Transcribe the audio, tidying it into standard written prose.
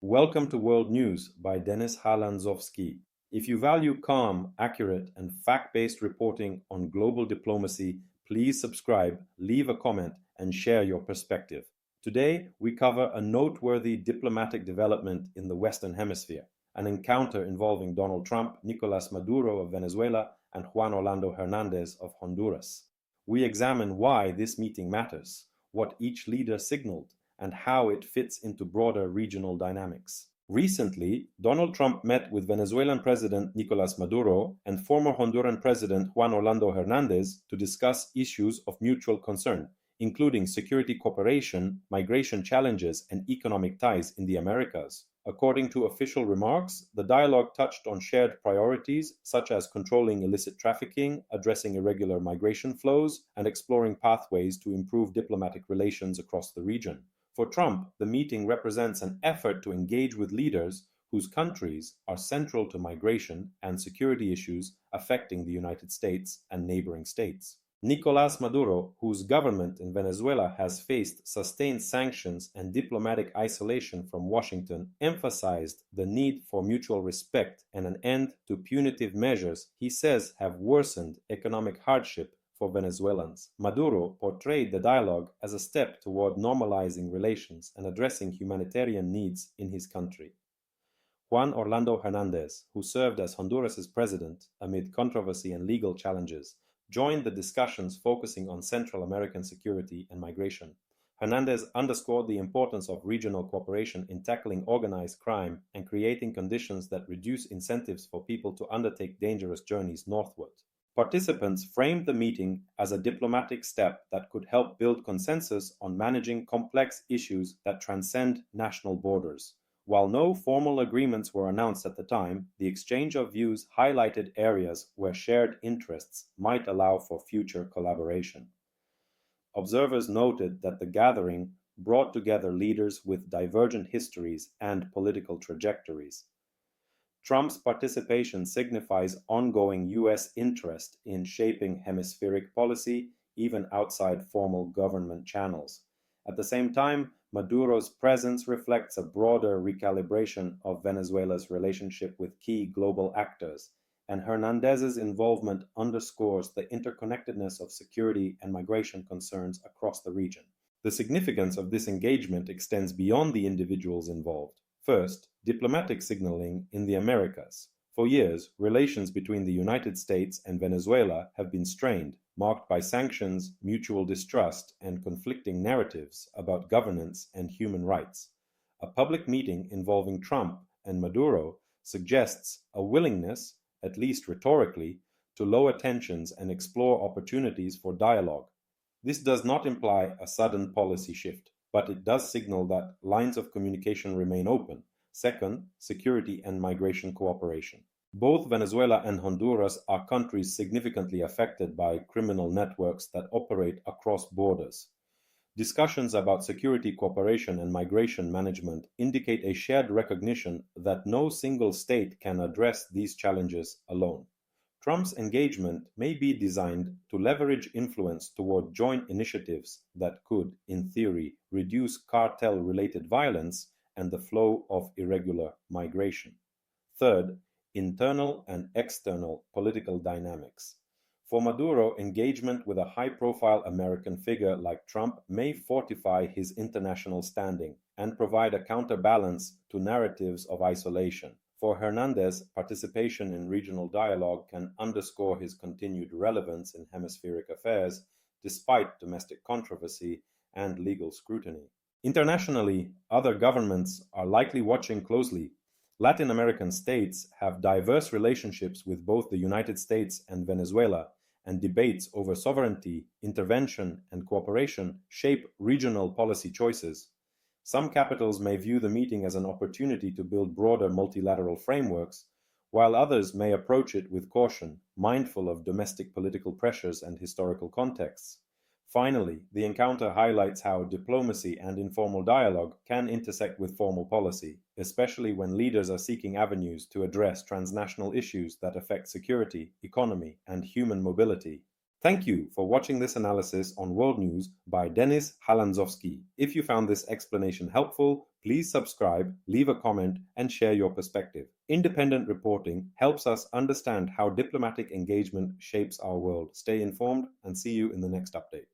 Welcome to World News by Denis Halandzovskyi. If you value calm, accurate, and fact-based reporting on global diplomacy, please subscribe, leave a comment, and share your perspective. Today, we cover a noteworthy diplomatic development in the Western Hemisphere, an encounter involving Donald Trump, Nicolás Maduro of Venezuela, and Juan Orlando Hernández of Honduras. We examine why this meeting matters, what each leader signaled, and how it fits into broader regional dynamics. Recently, Donald Trump met with Venezuelan President Nicolás Maduro and former Honduran President Juan Orlando Hernández to discuss issues of mutual concern, including security cooperation, migration challenges, and economic ties in the Americas. According to official remarks, the dialogue touched on shared priorities such as controlling illicit trafficking, addressing irregular migration flows, and exploring pathways to improve diplomatic relations across the region. For Trump, the meeting represents an effort to engage with leaders whose countries are central to migration and security issues affecting the United States and neighboring states. Nicolás Maduro, whose government in Venezuela has faced sustained sanctions and diplomatic isolation from Washington, emphasized the need for mutual respect and an end to punitive measures he says have worsened economic hardship for Venezuelans. Maduro portrayed the dialogue as a step toward normalizing relations and addressing humanitarian needs in his country. Juan Orlando Hernández, who served as Honduras's president amid controversy and legal challenges, joined the discussions focusing on Central American security and migration. Hernández underscored the importance of regional cooperation in tackling organized crime and creating conditions that reduce incentives for people to undertake dangerous journeys northward. Participants framed the meeting as a diplomatic step that could help build consensus on managing complex issues that transcend national borders. While no formal agreements were announced at the time, the exchange of views highlighted areas where shared interests might allow for future collaboration. Observers noted that the gathering brought together leaders with divergent histories and political trajectories. Trump's participation signifies ongoing U.S. interest in shaping hemispheric policy even outside formal government channels. At the same time, Maduro's presence reflects a broader recalibration of Venezuela's relationship with key global actors, and Hernández's involvement underscores the interconnectedness of security and migration concerns across the region. The significance of this engagement extends beyond the individuals involved. First, diplomatic signaling in the Americas. For years, relations between the United States and Venezuela have been strained, marked by sanctions, mutual distrust, and conflicting narratives about governance and human rights. A public meeting involving Trump and Maduro suggests a willingness, at least rhetorically, to lower tensions and explore opportunities for dialogue. This does not imply a sudden policy shift, but it does signal that lines of communication remain open. Second, security and migration cooperation. Both Venezuela and Honduras are countries significantly affected by criminal networks that operate across borders. Discussions about security cooperation and migration management indicate a shared recognition that no single state can address these challenges alone. Trump's engagement may be designed to leverage influence toward joint initiatives that could, in theory, reduce cartel-related violence and the flow of irregular migration. Third, internal and external political dynamics. For Maduro, engagement with a high-profile American figure like Trump may fortify his international standing and provide a counterbalance to narratives of isolation. For Hernández, participation in regional dialogue can underscore his continued relevance in hemispheric affairs despite domestic controversy and legal scrutiny. Internationally, other governments are likely watching closely. Latin American states have diverse relationships with both the United States and Venezuela, and debates over sovereignty, intervention, and cooperation shape regional policy choices. Some capitals may view the meeting as an opportunity to build broader multilateral frameworks, while others may approach it with caution, mindful of domestic political pressures and historical contexts. Finally, the encounter highlights how diplomacy and informal dialogue can intersect with formal policy, especially when leaders are seeking avenues to address transnational issues that affect security, economy, and human mobility. Thank you for watching this analysis on world news by Denis Halandzovskyi. If you found this explanation helpful, please subscribe, leave a comment, and share your perspective. Independent reporting helps us understand how diplomatic engagement shapes our world. Stay informed and see you in the next update.